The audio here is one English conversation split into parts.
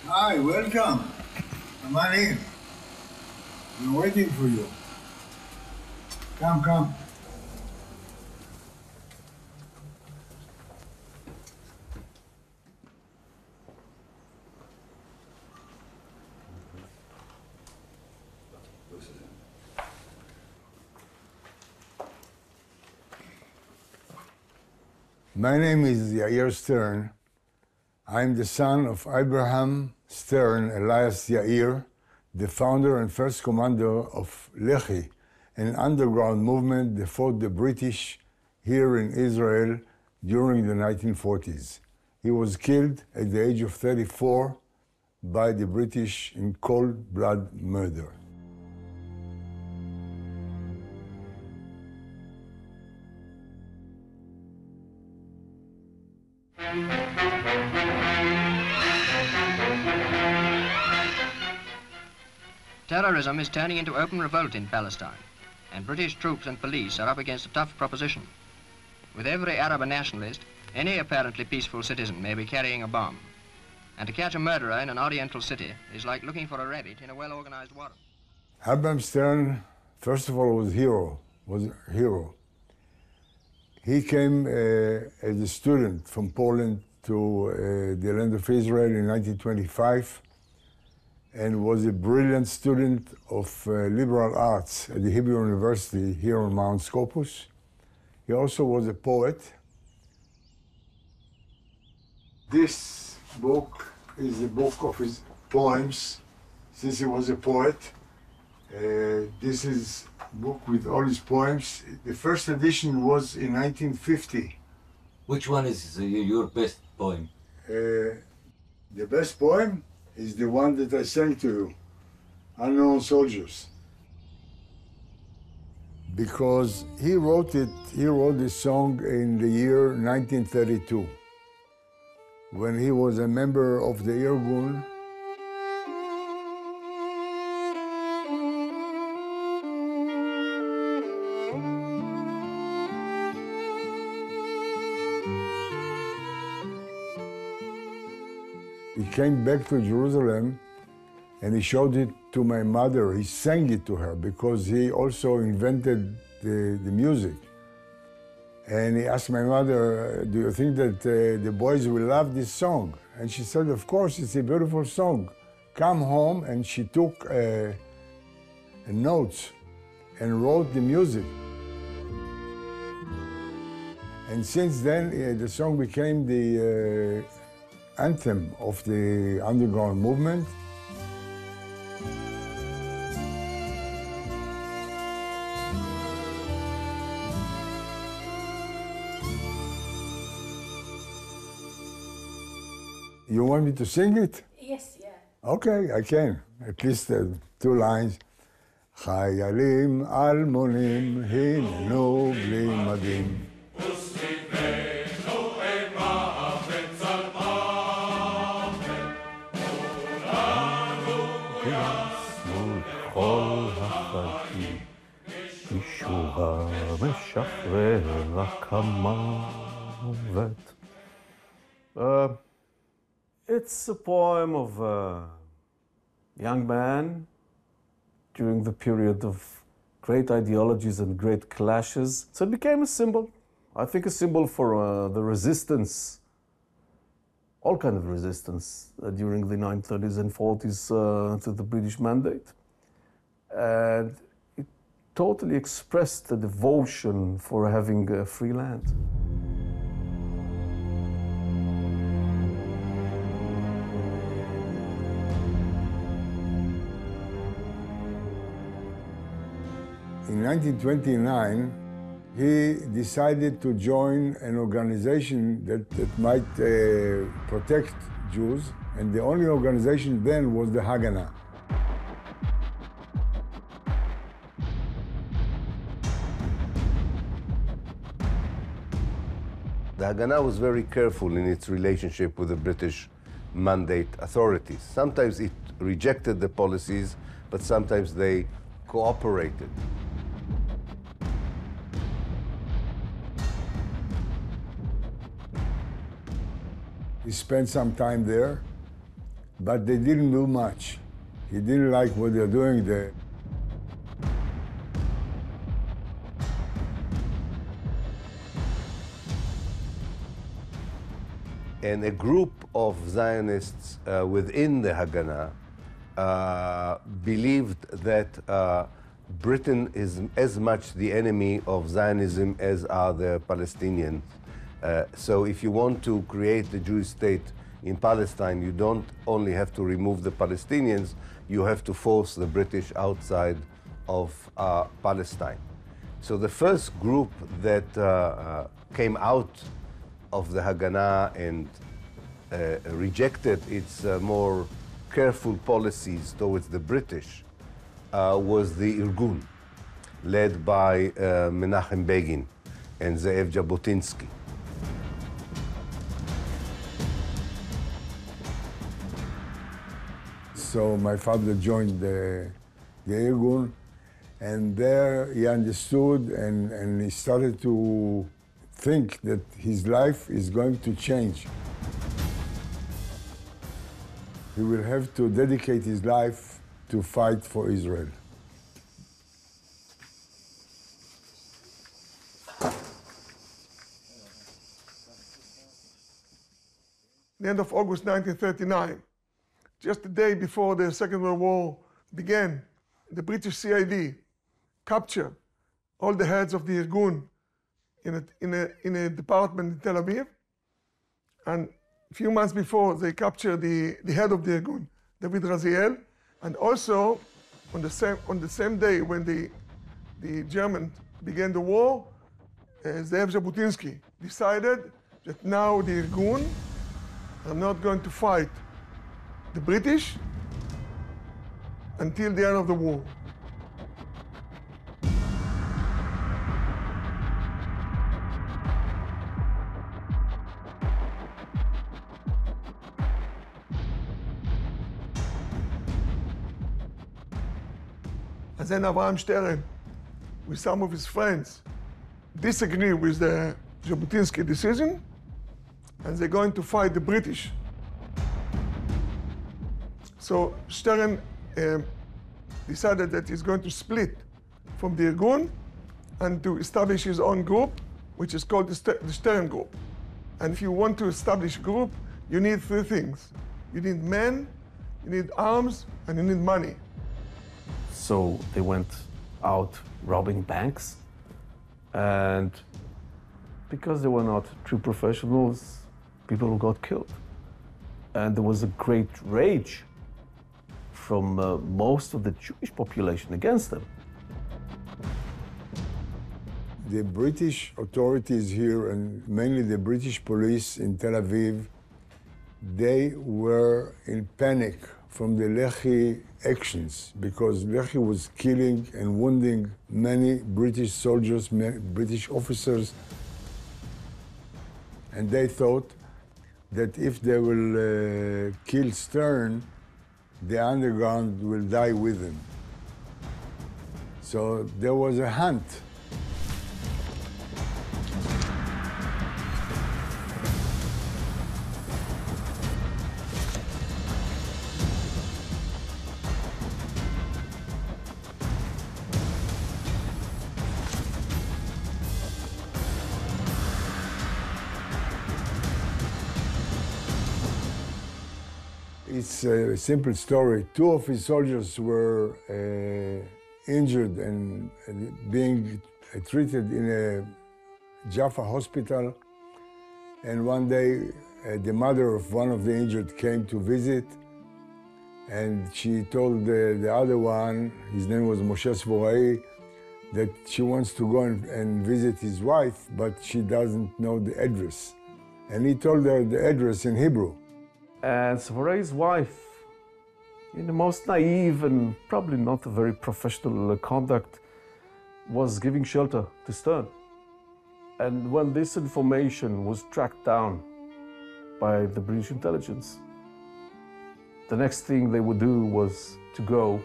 Hi, welcome. Come on in. We're waiting for you. Come. My name is Yair Stern. I'm the son of Abraham Stern alias Yair, the founder and first commander of Lehi, an underground movement that fought the British here in Israel during the 1940s. He was killed at the age of 34 by the British in cold blood murder. Terrorism is turning into open revolt in Palestine, and British troops and police are up against a tough proposition. With every Arab a nationalist, any apparently peaceful citizen may be carrying a bomb. And to catch a murderer in an oriental city is like looking for a rabbit in a well-organized warren. Abraham Stern, first of all, was a hero. He came as a student from Poland to the land of Israel in 1925 and was a brilliant student of liberal arts at the Hebrew University here on Mount Scopus. He also was a poet. This book is a book of his poems, since he was a poet. This is a book with all his poems. The first edition was in 1950. Which one is your best poem? The best poem is the one that I sang to you, Unknown Soldiers. Because he wrote this song in the year 1932, when he was a member of the Irgun. He came back to Jerusalem and he showed it to my mother. He sang it to her because he also invented the music. And he asked my mother, do you think that the boys will love this song? And she said, of course, it's a beautiful song. Come home, and she took notes and wrote the music. And since then, the song became the anthem of the underground movement. You want me to sing it? Yes, yeah. Okay, I can. At least 2 lines. חיילים אלמונים הננו בלי מדים. It's a poem of a young man during the period of great ideologies and great clashes. So it became a symbol. I think a symbol for the resistance, all kind of resistance during the 1930s and 40s to the British mandate. And it totally expressed the devotion for having a free land. In 1929, he decided to join an organization that might protect Jews, and the only organization then was the Haganah. The Haganah was very careful in its relationship with the British mandate authorities. Sometimes it rejected the policies, but sometimes they cooperated. He spent some time there, but they didn't do much. He didn't like what they're doing there. And a group of Zionists within the Haganah believed that Britain is as much the enemy of Zionism as are the Palestinians. So if you want to create the Jewish state in Palestine, you don't only have to remove the Palestinians, you have to force the British outside of Palestine. So the first group that came out of the Haganah and rejected its more careful policies towards the British was the Irgun, led by Menachem Begin and Ze'ev Jabotinsky. So my father joined the Irgun, and there he understood and he started to think that his life is going to change. He will have to dedicate his life to fight for Israel. The end of August 1939, just the day before the Second World War began, the British CID captured all the heads of the Irgun in a department in Tel Aviv. And a few months before, they captured the head of the Irgun, David Raziel. And also, on the same day when the Germans began the war, Ze'ev Jabotinsky decided that now the Irgun are not going to fight the British until the end of the war. And then Avraham Shtern, with some of his friends, disagree with the Jabotinsky decision, and they're going to fight the British. So Shtern decided that he's going to split from the Irgun and to establish his own group, which is called the Shtern Group. And if you want to establish a group, you need three things. You need men, you need arms, and you need money. So they went out robbing banks, and because they were not true professionals, people got killed. And there was a great rage from most of the Jewish population against them. The British authorities here, and mainly the British police in Tel Aviv, they were in panic from the Lehi actions, because Lehi was killing and wounding many British soldiers, British officers, and they thought that if they will kill Stern, the underground will die with him. So there was a hunt. It's a simple story. Two of his soldiers were injured and being treated in a Jaffa hospital. And one day, the mother of one of the injured came to visit, and she told the other one, his name was Moshe Svorai, that she wants to go and visit his wife, but she doesn't know the address. And he told her the address in Hebrew. And Svarai's wife, in the most naive and probably not a very professional conduct, was giving shelter to Stern. And when this information was tracked down by the British intelligence, the next thing they would do was to go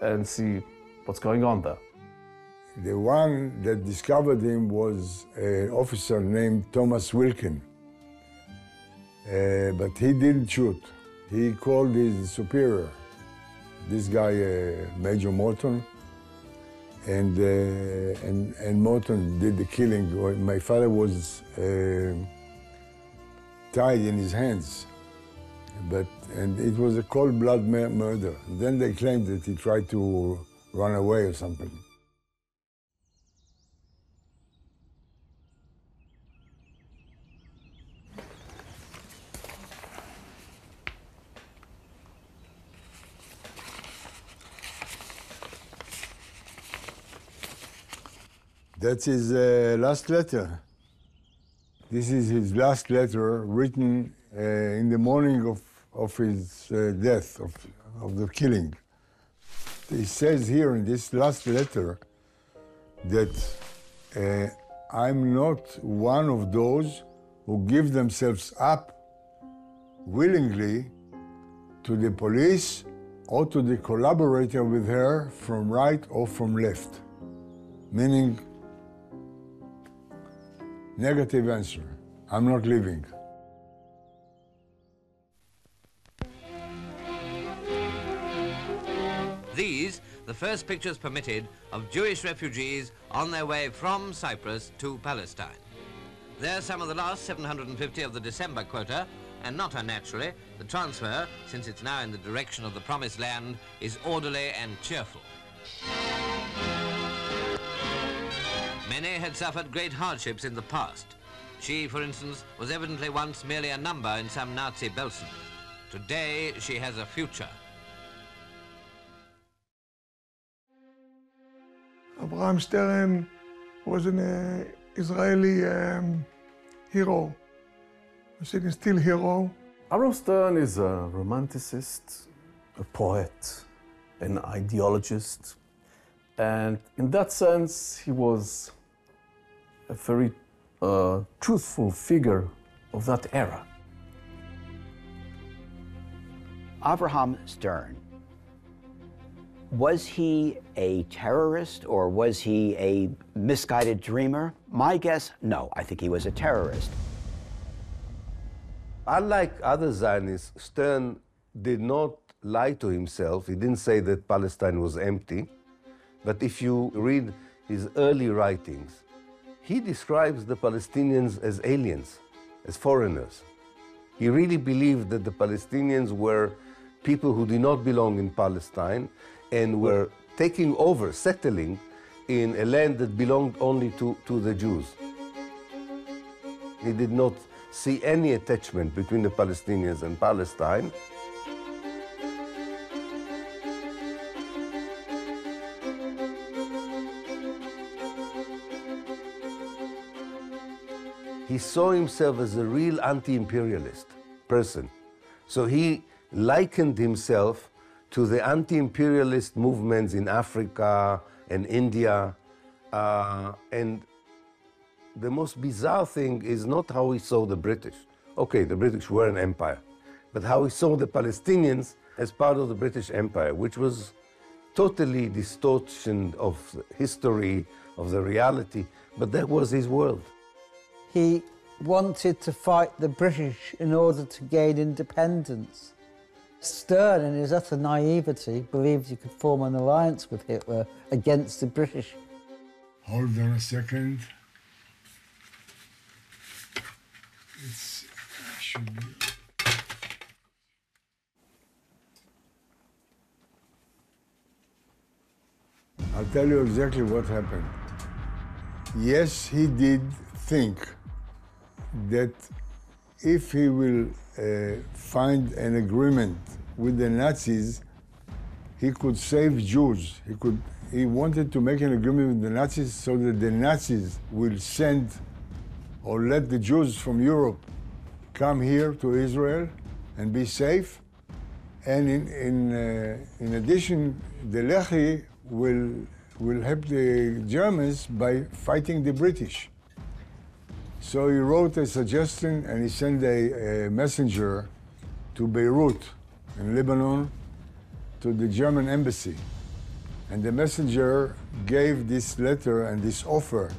and see what's going on there. The one that discovered him was an officer named Thomas Wilkin. But he didn't shoot. he called his superior, this guy, Major Morton, and Morton did the killing. My father was tied in his hands, and it was a cold-blood murder. And then they claimed that he tried to run away or something. That's his last letter. This is his last letter written in the morning of his death, of the killing. He says here in this last letter that I'm not one of those who give themselves up willingly to the police or to the collaborator with her from right or from left, meaning negative answer. I'm not leaving. These, the first pictures permitted of Jewish refugees on their way from Cyprus to Palestine. They're some of the last 750 of the December quota, and not unnaturally, the transfer, since it's now in the direction of the Promised Land, is orderly and cheerful. Many had suffered great hardships in the past. She, for instance, was evidently once merely a number in some Nazi Belsen. Today, she has a future. Abraham Stern was an Israeli hero, a still hero. Abraham Stern is a romanticist, a poet, an ideologist, and in that sense, he was a very truthful figure of that era. Abraham Stern, was he a terrorist or was he a misguided dreamer? My guess, no, I think he was a terrorist. Unlike other Zionists, Stern did not lie to himself. He didn't say that Palestine was empty. But if you read his early writings, he describes the Palestinians as aliens, as foreigners. He really believed that the Palestinians were people who did not belong in Palestine and were taking over, settling in a land that belonged only to the Jews. He did not see any attachment between the Palestinians and Palestine. He saw himself as a real anti-imperialist person. So he likened himself to the anti-imperialist movements in Africa and India. And the most bizarre thing is not how he saw the British. Okay, the British were an empire, but how he saw the Palestinians as part of the British Empire, which was totally distortion of history, of the reality, but that was his world. He wanted to fight the British in order to gain independence. Stern, in his utter naivety, believed he could form an alliance with Hitler against the British. Hold on a second. Should be. I'll tell you exactly what happened. Yes, he did think that if he will find an agreement with the Nazis, he could save Jews. He wanted to make an agreement with the Nazis so that the Nazis will send or let the Jews from Europe come here to Israel and be safe. And in addition, the Lehi will help the Germans by fighting the British. So he wrote a suggestion and he sent a messenger to Beirut in Lebanon to the German embassy. And the messenger gave this letter and this offer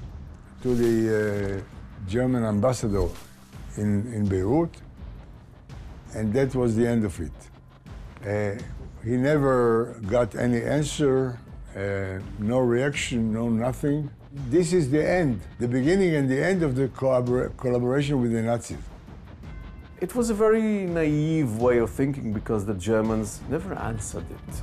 to the German ambassador in Beirut. and that was the end of it. He never got any answer, no reaction, no nothing. This is the end, the beginning and the end of the collaboration with the Nazis. It was a very naive way of thinking because the Germans never answered it.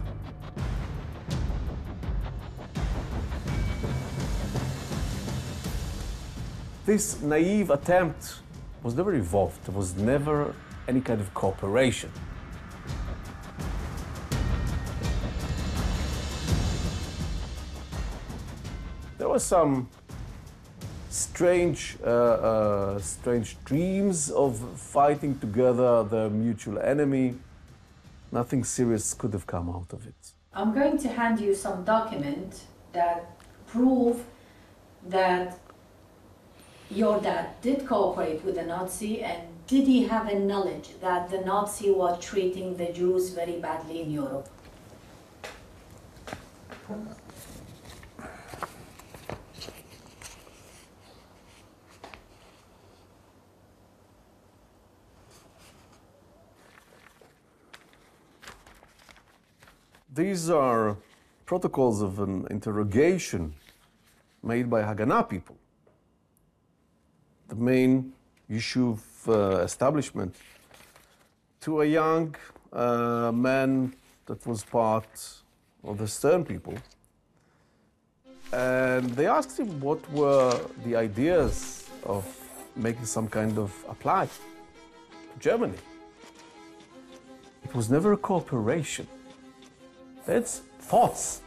This naive attempt was never evolved. There was never any kind of cooperation. There were some strange dreams of fighting together the mutual enemy. Nothing serious could have come out of it. I'm going to hand you some documents that prove that your dad did cooperate with the Nazi, and did he have a knowledge that the Nazi was treating the Jews very badly in Europe? These are protocols of an interrogation made by Haganah people, the main Yishuv establishment, to a young man that was part of the Stern people. And they asked him what were the ideas of making some kind of apply to Germany. It was never a cooperation. It's thoughts.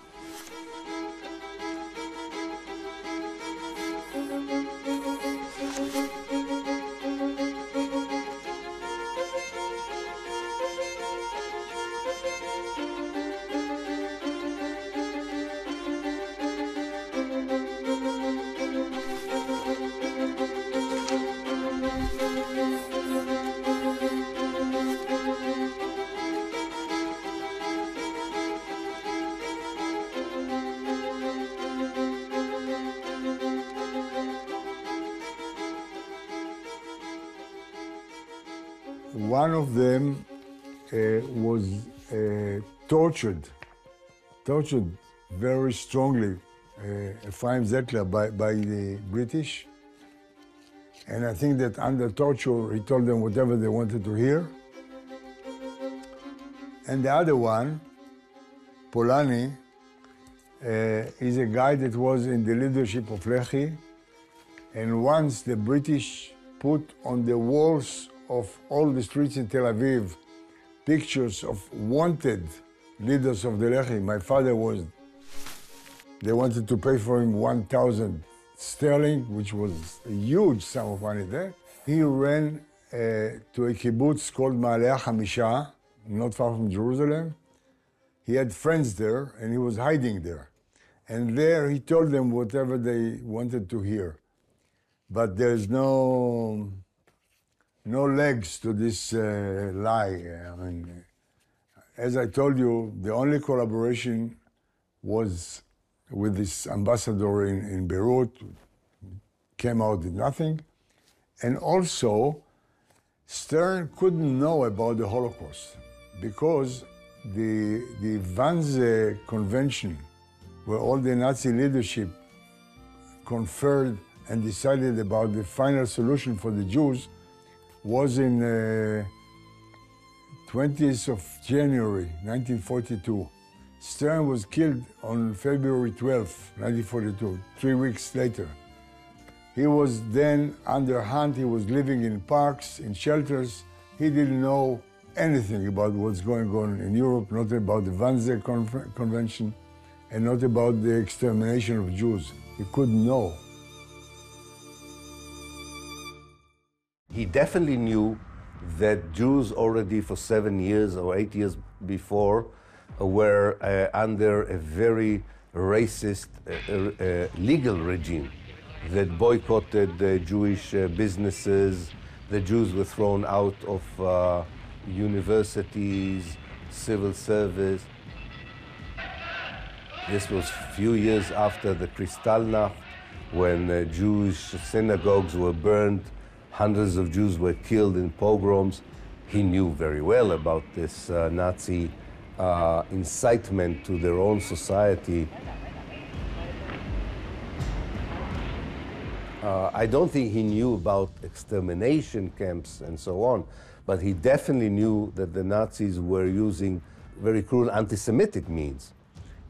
One of them was tortured very strongly, Ephraim Zettler, by the British. And I think that under torture, he told them whatever they wanted to hear. And the other one, Polani, is a guy that was in the leadership of Lehi. And once the British put on the walls of all the streets in Tel Aviv pictures of wanted leaders of the Lehi. My father was, they wanted to pay for him 1,000 sterling, which was a huge sum of money there. He ran to a kibbutz called Ma'aleh HaMisha, not far from Jerusalem. He had friends there, and he was hiding there. And there he told them whatever they wanted to hear. But there's no legs to this lie. I mean, as I told you, the only collaboration was with this ambassador in Beirut, came out with nothing. And also, Stern couldn't know about the Holocaust because the Wannsee Convention, where all the Nazi leadership conferred and decided about the final solution for the Jews, was in 20th of January, 1942. Stern was killed on February 12th, 1942, 3 weeks later. He was then under hunt. He was living in parks, in shelters. He didn't know anything about what's going on in Europe, not about the Wannsee Convention, and not about the extermination of Jews. He couldn't know. He definitely knew that Jews already for 7 years or 8 years before were under a very racist legal regime that boycotted Jewish businesses. The Jews were thrown out of universities, civil service. This was a few years after the Kristallnacht, when Jewish synagogues were burned. Hundreds of Jews were killed in pogroms. He knew very well about this Nazi incitement to their own society. I don't think he knew about extermination camps and so on, but he definitely knew that the Nazis were using very cruel anti-Semitic means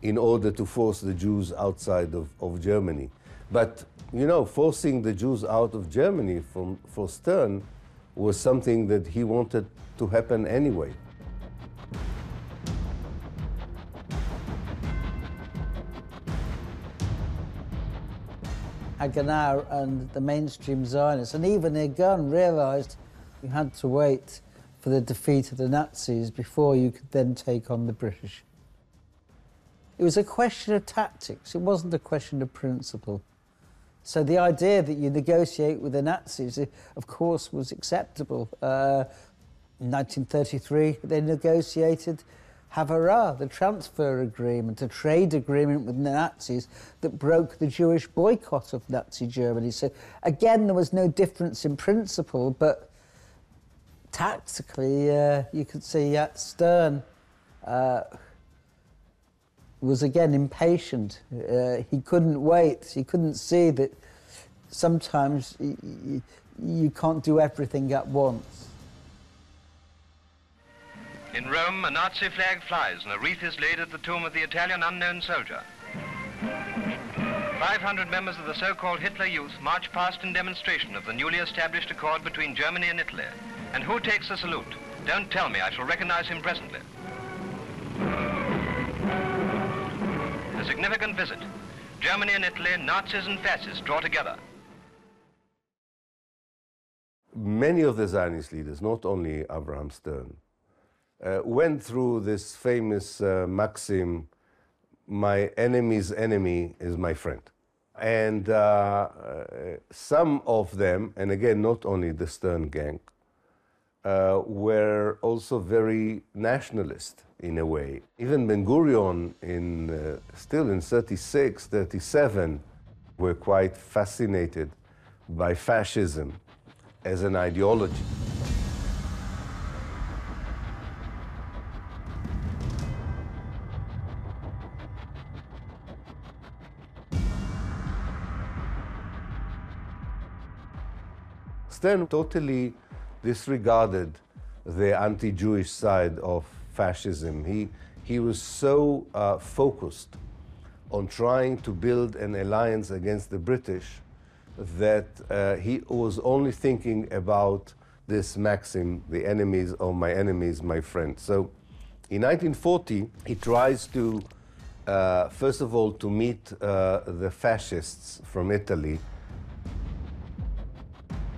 in order to force the Jews outside of Germany. But, you know, forcing the Jews out of Germany for Stern was something that he wanted to happen anyway. Haganah and the mainstream Zionists, and even Irgun, realised you had to wait for the defeat of the Nazis before you could then take on the British. It was a question of tactics, it wasn't a question of principle. So the idea that you negotiate with the Nazis, of course, was acceptable. In 1933, they negotiated Havara, the transfer agreement, a trade agreement with the Nazis that broke the Jewish boycott of Nazi Germany. So again, there was no difference in principle, but tactically, you could see Stern was again impatient. He couldn't wait. He couldn't see that sometimes you can't do everything at once. In Rome, a Nazi flag flies and a wreath is laid at the tomb of the Italian unknown soldier. 500 members of the so-called Hitler Youth march past in demonstration of the newly established accord between Germany and Italy. And who takes the salute? Don't tell me, I shall recognize him presently. A significant visit. Germany and Italy, Nazis and fascists draw together. Many of the Zionist leaders, not only Abraham Stern, went through this famous maxim, my enemy's enemy is my friend. And some of them, and again, not only the Stern gang, were also very nationalist in a way. Even Ben-Gurion, still in 36, 37, were quite fascinated by fascism as an ideology. Stern totally disregarded the anti-Jewish side of fascism. He was so focused on trying to build an alliance against the British that he was only thinking about this maxim, the enemies of my enemies, my friend. So in 1940, he tries to, first of all, to meet the fascists from Italy.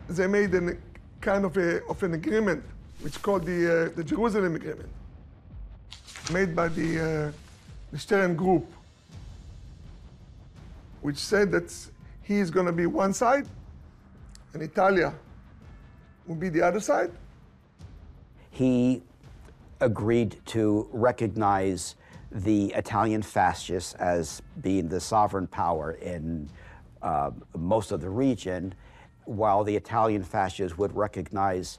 They made a kind of an agreement, which is called the Jerusalem Agreement, made by the Shtern group, which said that he's going to be one side, and Italia will be the other side. He agreed to recognize the Italian fascists as being the sovereign power in most of the region, while the Italian fascists would recognize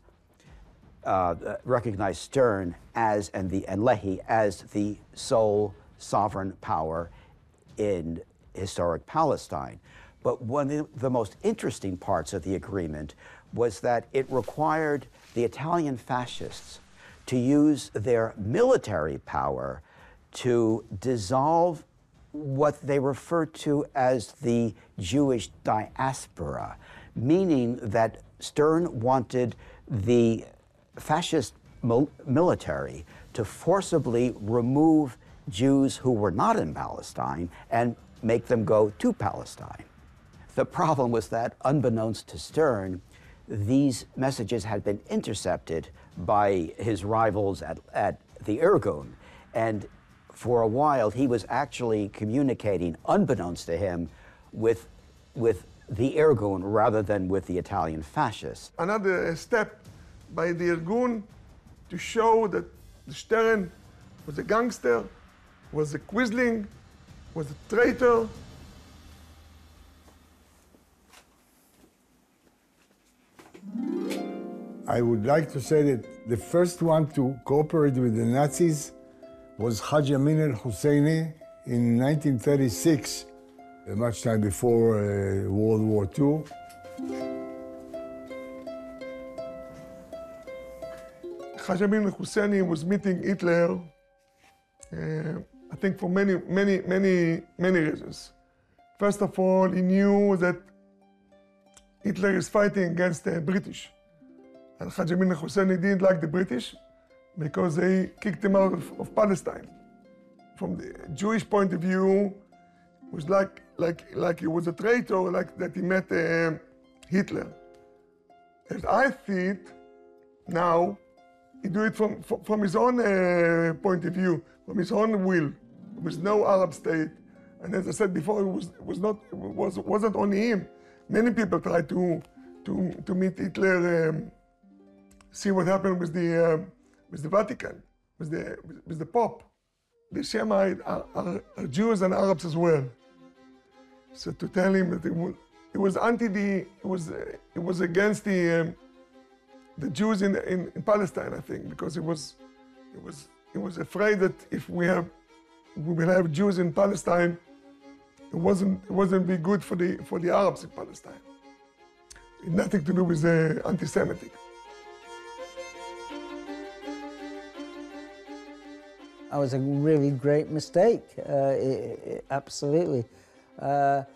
Stern and Lehi as the sole sovereign power in historic Palestine. But one of the most interesting parts of the agreement was that it required the Italian fascists to use their military power to dissolve what they referred to as the Jewish diaspora, meaning that Stern wanted the fascist military to forcibly remove Jews who were not in Palestine and make them go to Palestine. The problem was that, unbeknownst to Stern, these messages had been intercepted by his rivals at the Irgun, and for a while he was actually communicating, unbeknownst to him, with the Irgun rather than with the Italian fascists. Another step by the Irgun to show that the Shtern was a gangster, was a quisling, was a traitor. I would like to say that the first one to cooperate with the Nazis was Haj Amin al-Husseini in 1936, much time before World War II. Haj Amin al-Husseini was meeting Hitler, I think for many reasons. First of all, he knew that Hitler is fighting against the British. And Haj Amin al-Husseini didn't like the British because they kicked him out of Palestine. From the Jewish point of view, it was like he was a traitor, like that he met Hitler. As I see it now, he do it from his own point of view, from his own will. There was no Arab state, and as I said before, it wasn't only him. Many people tried to meet Hitler, see what happened with the Vatican, with the Pope. The Shemites are Jews and Arabs as well. So to tell him that it was against the Jews in Palestine, I think, because he was afraid that if we will have Jews in Palestine, it wasn't be good for the Arabs in Palestine. It had nothing to do with anti-Semitic. It was a really great mistake, absolutely. But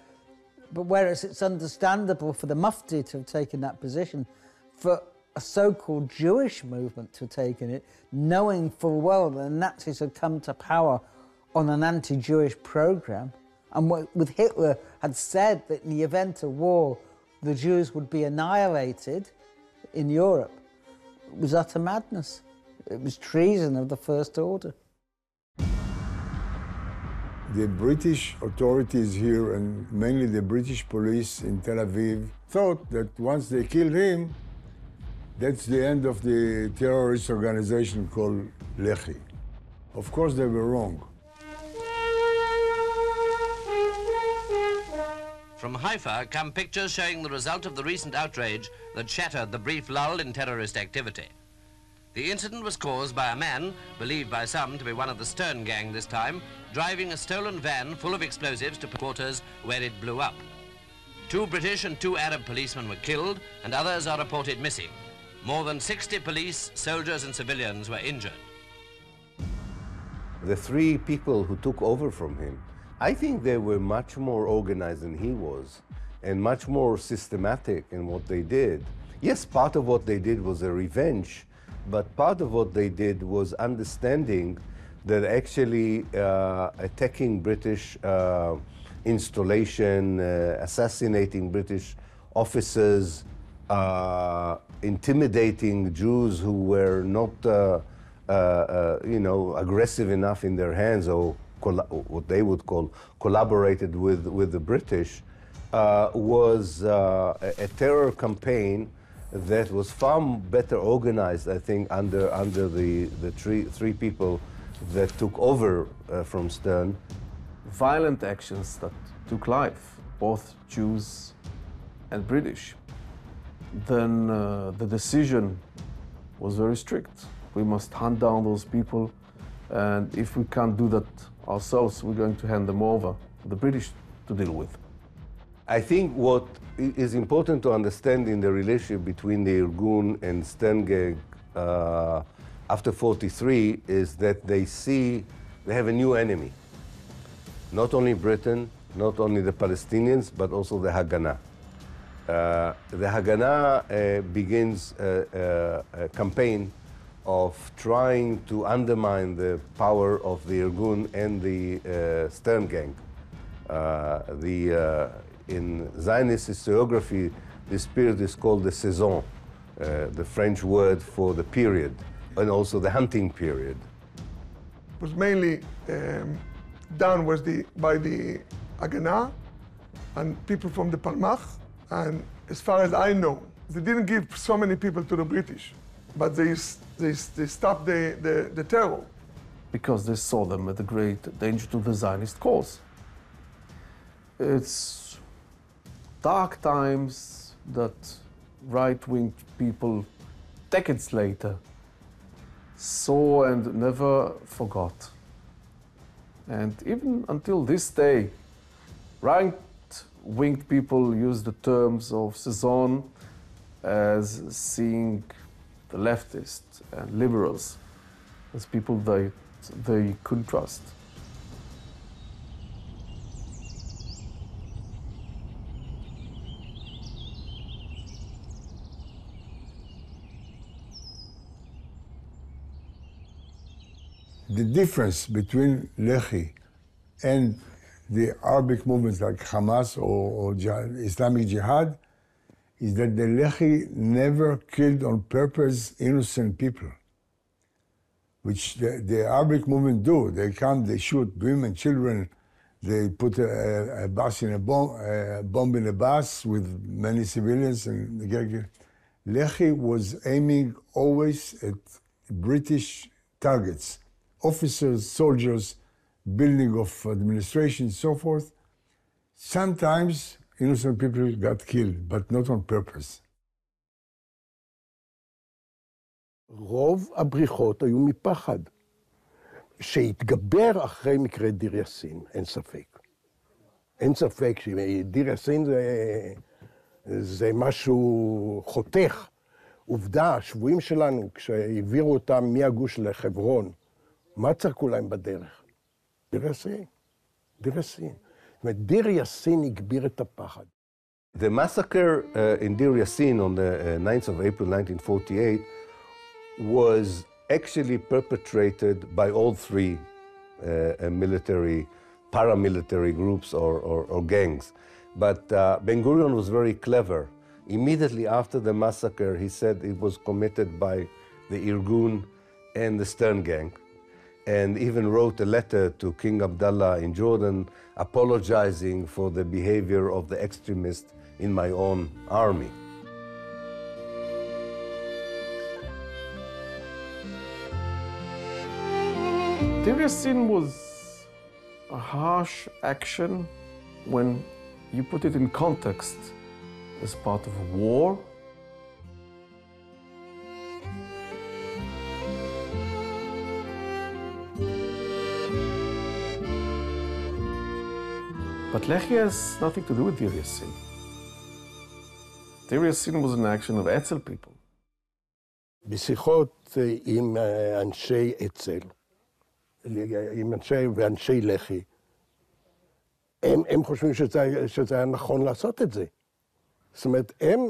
whereas it's understandable for the Mufti to have taken that position, for a so-called Jewish movement to have taken it, knowing full well that the Nazis had come to power on an anti-Jewish program, and with Hitler had said that in the event of war, the Jews would be annihilated in Europe, it was utter madness. It was treason of the first order. The British authorities here, and mainly the British police in Tel Aviv, thought that once they killed him, that's the end of the terrorist organization called Lehi. Of course, they were wrong. From Haifa come pictures showing the result of the recent outrage that shattered the brief lull in terrorist activity. The incident was caused by a man, believed by some to be one of the Stern gang this time, driving a stolen van full of explosives to quarters where it blew up. 2 British and 2 Arab policemen were killed, and others are reported missing. More than 60 police, soldiers and civilians were injured. The 3 people who took over from him, I think they were much more organized than he was, and much more systematic in what they did. Yes, part of what they did was a revenge, but part of what they did was understanding that actually attacking British installation, assassinating British officers, intimidating Jews who were not, aggressive enough in their hands, or what they would call collaborated with the British, was a terror campaign that was far better organized, I think, under the three people that took over from Stern. Violent actions that took life, both Jews and British. Then the decision was very strict. We must hunt down those people, and if we can't do that ourselves, we're going to hand them over to the British to deal with. I think what is important to understand in the relationship between the Irgun and Stern gang after 43 is that they have a new enemy. Not only Britain, not only the Palestinians, but also the Haganah. The Haganah begins a campain of trying to undermine the power of the Irgun and the Stern gang. In Zionist historiography, this period is called the saison, the French word for the period, and also the hunting period. It was mainly done by the Haganah and people from the Palmach, and as far as I know, they didn't give so many people to the British, but they stopped the terror. Because they saw them as a great danger to the Zionist cause. It's dark times that right-wing people decades later, saw and never forgot. And even until this day, right-winged people use the terms of Cezanne as seeing the leftists and liberals as people they couldn't trust. The difference between Lehi and the Arabic movements like Hamas or Islamic Jihad is that the Lehi never killed on purpose innocent people, which the Arabic movement do. They come, they shoot women, children, they put a bus in a bomb in a bus with many civilians, and they get killed. Lehi was aiming always at British targets, officers, soldiers, building of administration, so forth. Sometimes innocent people got killed, but not on purpose. רוב הבריחות היו מפחד, שהתגבר אחרי מקרה דיר יאסין, אין ספק. אין ספק שדיר יאסין זה משהו חותך. עובדה, השבויים שלנו, כשהעבירו אותם מהגוש לחברון, מה צרקו להם בדרך? דיר יאסין, דיר יאסין. זאת אומרת, דיר יאסין הגביר את הפחד. The massacre in Deir Yassin on the 9th of April 1948 was actually perpetrated by all three military, paramilitary groups or gangs. But Ben-Gurion was very clever. Immediately after the massacre, he said it was committed by the Irgun and the Stern gang, and even wrote a letter to King Abdullah in Jordan apologizing for the behavior of the extremists in my own army. Deir Yassin was a harsh action when you put it in context as part of a war. But Lehi has nothing to do with Deir Yassin. Deir Yassin was an action of אצ"ל people. בשיחות עם אנשי אצ"ל, עם אנשי ואנשי לח"י, הם חושבים שזה היה נכון לעשות את זה. זאת אומרת, הם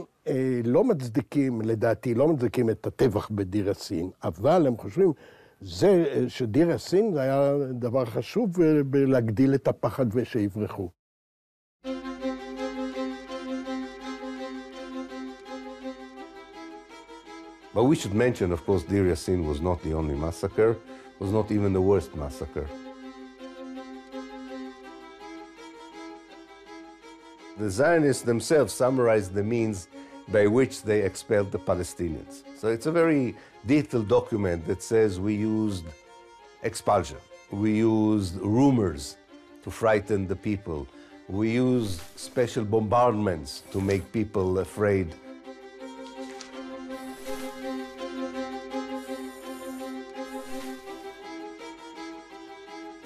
לא מצדיקים, לדעתי, לא מצדיקים את הטבח בדיר יאסין, אבל הם חושבים שדיר יאסין זה היה דבר חשוב בלהגדיל את הפחד ושיברחו. But we should mention, of course, Deir Yassin was not the only massacre, was not even the worst massacre. The Zionists themselves summarized the means by which they expelled the Palestinians. So it's a very detailed document that says we used expulsion, we used rumors to frighten the people, we used special bombardments to make people afraid.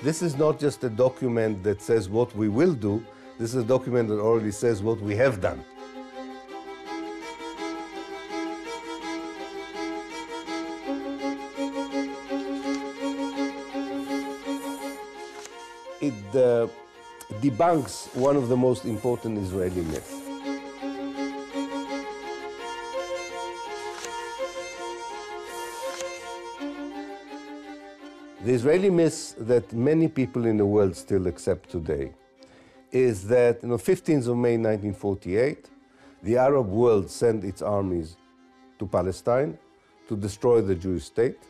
This is not just a document that says what we will do, this is a document that already says what we have done. It debunks one of the most important Israeli myths. The Israeli myth that many people in the world still accept today is that on the 15th of May 1948, the Arab world sent its armies to Palestine to destroy the Jewish state.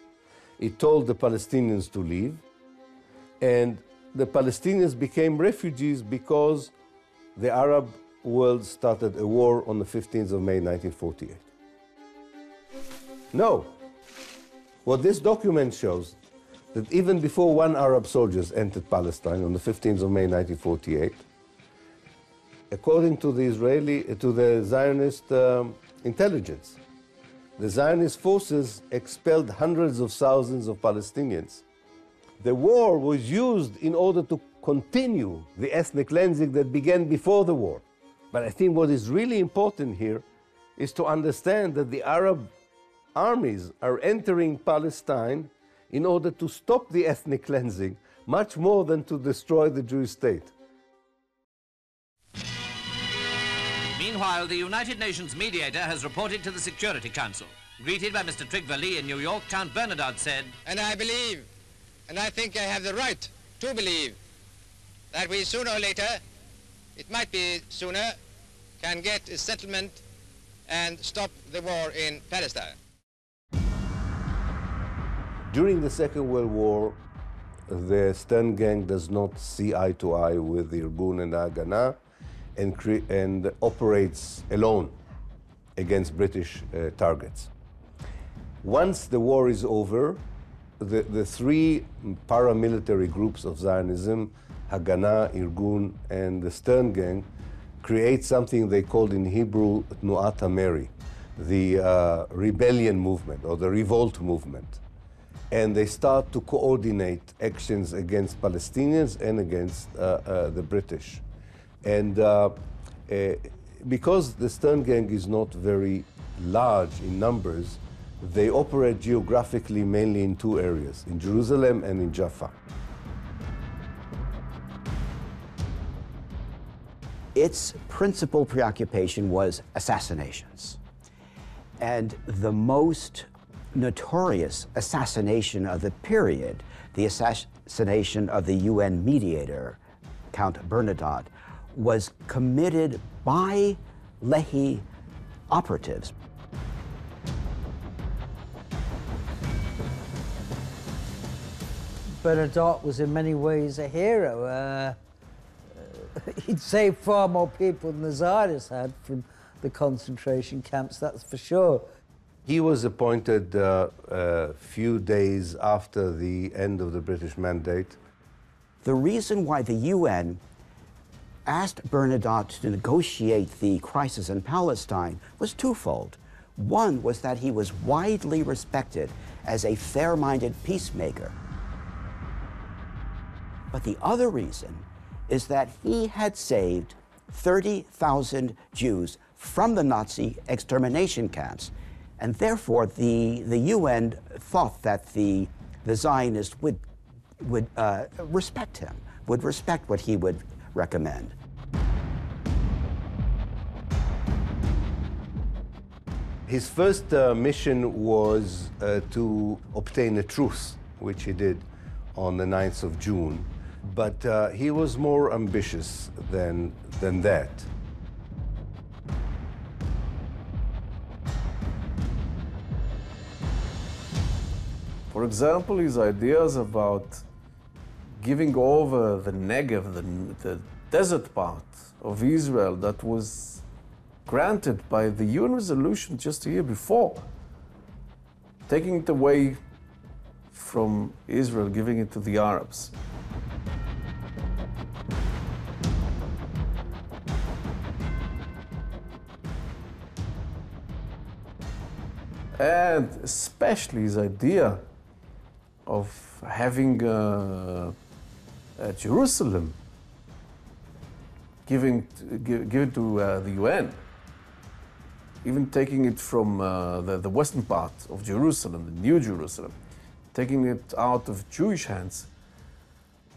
It told the Palestinians to leave, and the Palestinians became refugees because the Arab world started a war on the 15th of May 1948. No. What this document shows that even before one Arab soldiers entered Palestine on the 15th of May 1948, according to the Zionist intelligence, The Zionist forces expelled hundreds of thousands of Palestinians. The war was used in order to continue the ethnic cleansing that began before the war. But I think what is really important here is to understand that the Arab armies are entering Palestine in order to stop the ethnic cleansing, much more than to destroy the Jewish state. Meanwhile, the United Nations mediator has reported to the Security Council. Greeted by Mr. Trygve Lie in New York, Count Bernadotte said, "And I believe, and I think I have the right to believe, that we sooner or later, it might be sooner, can get a settlement and stop the war in Palestine." During the Second World War, the Stern Gang does not see eye to eye with the Irgun and Haganah and operates alone against British targets. Once the war is over, the three paramilitary groups of Zionism, Haganah, Irgun, and the Stern Gang, create something they called in Hebrew Tnuat HaMeri, the rebellion movement or the revolt movement. And they start to coordinate actions against Palestinians and against the British. And because the Stern Gang is not very large in numbers, they operate geographically mainly in two areas, in Jerusalem and in Jaffa. Its principal preoccupation was assassinations. And the most notorious assassination of the period, the assassination of the UN mediator, Count Bernadotte, was committed by Lehi operatives. Bernadotte was in many ways a hero. He'd saved far more people than the Zionists had from the concentration camps, that's for sure. He was appointed a few days after the end of the British mandate. The reason why the UN asked Bernadotte to negotiate the crisis in Palestine was twofold. One was that he was widely respected as a fair-minded peacemaker. But the other reason is that he had saved 30,000 Jews from the Nazi extermination camps. And therefore, the UN thought that the Zionists would respect him, would respect what he would recommend. His first mission was to obtain a truce, which he did on the 9th of June. But he was more ambitious than that. For example, his ideas about giving over the Negev, the desert part of Israel that was granted by the UN resolution just a year before, taking it away from Israel, giving it to the Arabs. And especially his idea of having Jerusalem given to the UN, even taking it from the western part of Jerusalem, the New Jerusalem, taking it out of Jewish hands,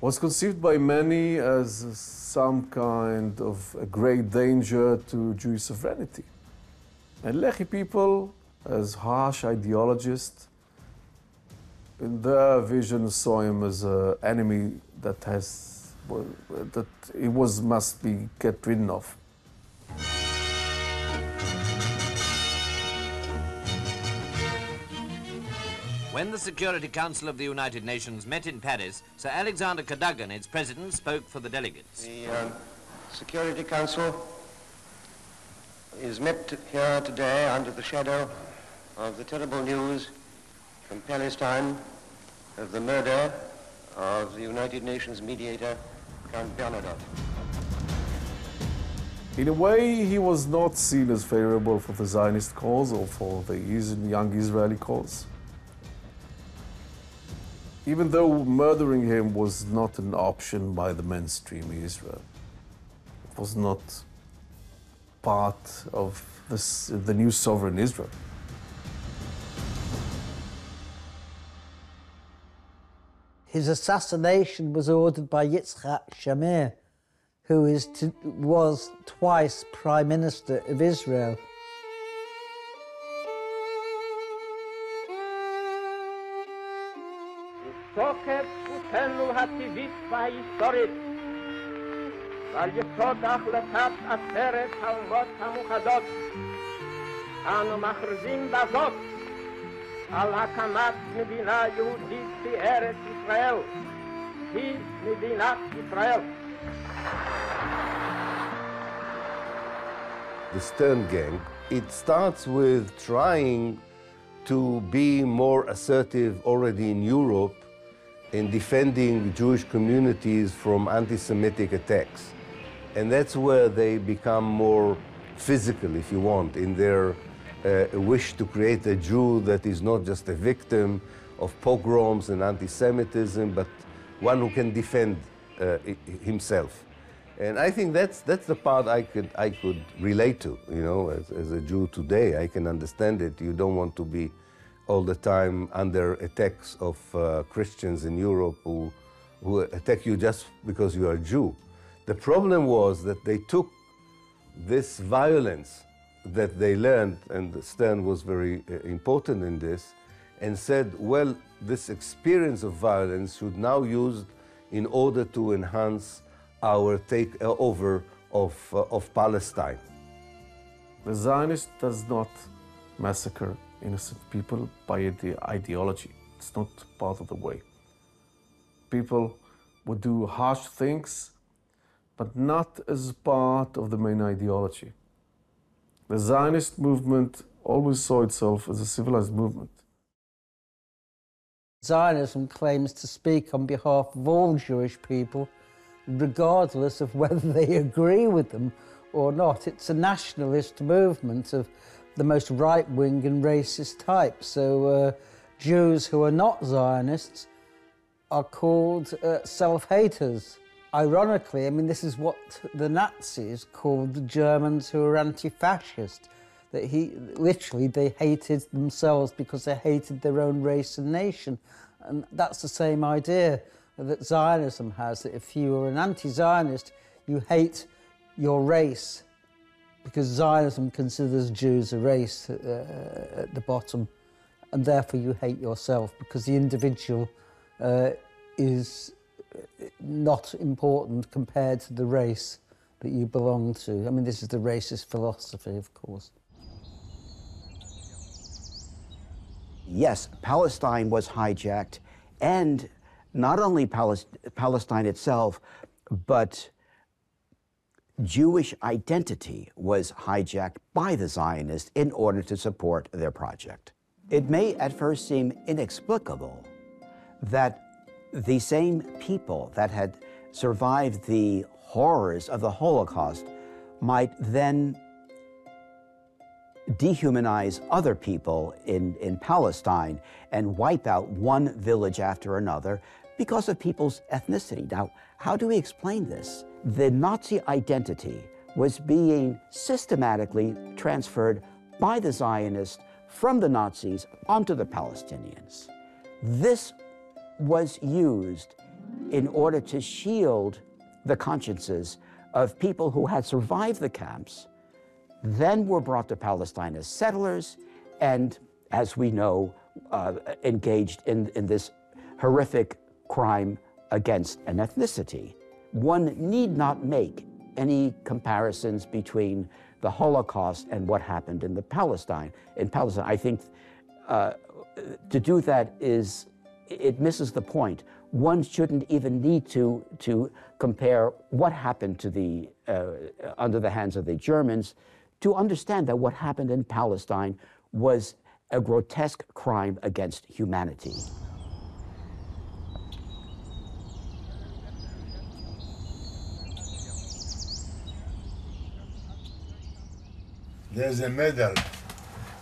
was conceived by many as some kind of a great danger to Jewish sovereignty. And Lehi people, as harsh ideologists, in their vision saw him as an enemy that must be get rid of. When the Security Council of the United Nations met in Paris, Sir Alexander Cadogan, its president, spoke for the delegates. The Security Council is met here today under the shadow of the terrible news from Palestine of the murder of the United Nations mediator, Count Bernadotte. In a way, he was not seen as favorable for the Zionist cause or for the young Israeli cause. Even though murdering him was not an option by the mainstream Israel. It was not part of the new sovereign Israel. His assassination was ordered by Yitzhak Shamir, who was twice Prime Minister of Israel. תוקף זכותנו הטבעית וההיסטורית ועל יסוד החלטת עצרת האומות המאוחדות אנו מכריזים בזאת על הקמת מדינה יהודית בארץ ישראל, היא מדינת ישראל. The Stern gang, it starts with trying to be more assertive already in Europe in defending Jewish communities from anti-Semitic attacks. And that's where they become more physical, if you want, in their wish to create a Jew that is not just a victim of pogroms and anti-Semitism, but one who can defend himself. And I think that's the part I could relate to, you know, as a Jew today. I can understand it. You don't want to be all the time under attacks of Christians in Europe who attack you just because you are a Jew. The problem was that they took this violence that they learned, and Stern was very important in this, and said, well, this experience of violence should now be used in order to enhance our takeover of Palestine. The Zionist does not massacre innocent people by the ideology. It's not part of the way. People would do harsh things, but not as part of the main ideology. The Zionist movement always saw itself as a civilized movement. Zionism claims to speak on behalf of all Jewish people, regardless of whether they agree with them or not. It's a nationalist movement of the most right-wing and racist type. So Jews who are not Zionists are called self-haters. Ironically, I mean, this is what the Nazis called the Germans who were anti-fascist. That literally, they hated themselves because they hated their own race and nation. And that's the same idea that Zionism has, that if you are an anti-Zionist, you hate your race, because Zionism considers Jews a race at the bottom, and therefore you hate yourself, because the individual is not important compared to the race that you belong to. I mean, this is the racist philosophy, of course. Yes, Palestine was hijacked, and not only Palestine itself, but Jewish identity was hijacked by the Zionists in order to support their project. It may at first seem inexplicable that the same people that had survived the horrors of the Holocaust might then dehumanize other people in Palestine and wipe out one village after another because of people's ethnicity. Now, how do we explain this? The Nazi identity was being systematically transferred by the Zionists from the Nazis onto the Palestinians. This was used in order to shield the consciences of people who had survived the camps, then were brought to Palestine as settlers, and, as we know, engaged in this horrific crime against an ethnicity. One need not make any comparisons between the Holocaust and what happened in Palestine. I think to do that it misses the point. One shouldn't even need to compare what happened to under the hands of the Germans to understand that what happened in Palestine was a grotesque crime against humanity. There's a medal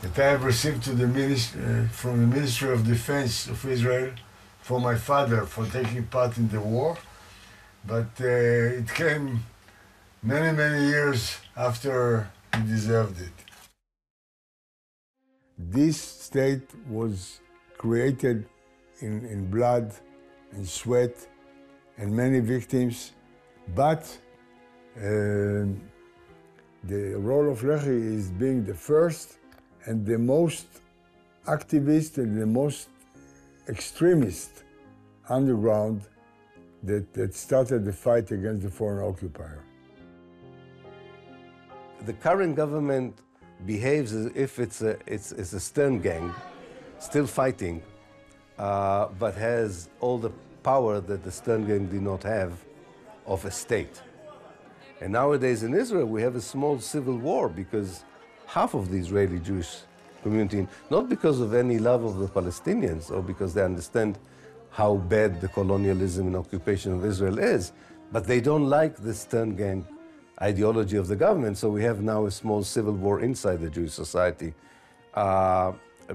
that I have received to the from the Ministry of Defense of Israel for my father for taking part in the war. But it came many, many years after he deserved it. This state was created in blood and sweat and many victims, but the role of Lehi is being the first and the most activist and the most extremist underground that started the fight against the foreign occupier. The current government behaves as if it's a Stern gang, still fighting, but has all the power that the Stern gang did not have of a state. And nowadays in Israel, we have a small civil war because half of the Israeli Jewish community, not because of any love of the Palestinians or because they understand how bad the colonialism and occupation of Israel is, but they don't like the Stern gang ideology of the government. So we have now a small civil war inside the Jewish society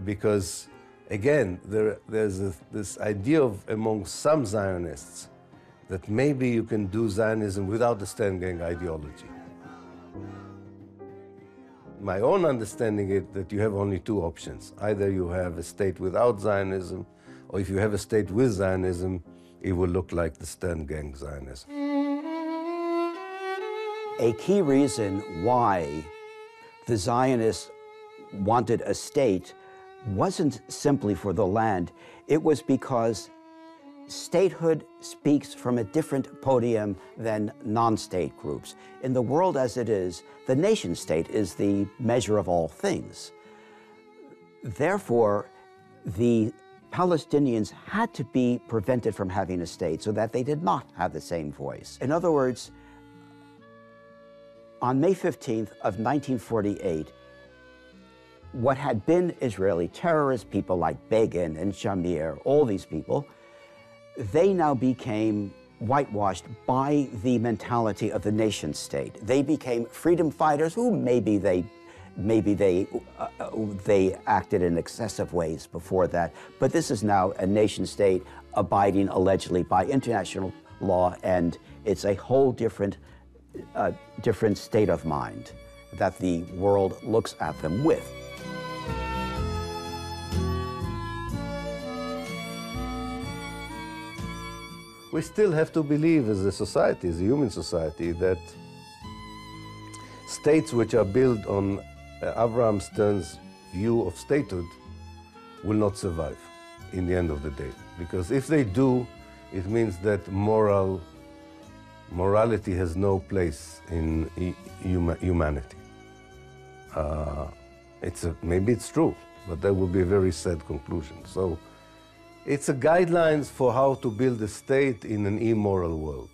because, again, there's this idea among some Zionists that maybe you can do Zionism without the Stern gang ideology. My own understanding is that you have only two options. Either you have a state without Zionism, or if you have a state with Zionism, it will look like the Stern gang Zionism. A key reason why the Zionists wanted a state wasn't simply for the land. It was because statehood speaks from a different podium than non-state groups. In the world as it is, the nation-state is the measure of all things. Therefore, the Palestinians had to be prevented from having a state so that they did not have the same voice. In other words, on May 15th of 1948, what had been Israeli terrorists, people like Begin and Shamir, all these people, they now became whitewashed by the mentality of the nation state. They became freedom fighters who maybe they acted in excessive ways before that, but this is now a nation state abiding allegedly by international law, and it's a whole different state of mind that the world looks at them with. We still have to believe as a society, as a human society, that states which are built on Abraham Stern's view of statehood will not survive in the end of the day. Because if they do, it means that morality has no place in humanity. Maybe it's true, but that would be a very sad conclusion. So it's a guidelines for how to build a state in an immoral world.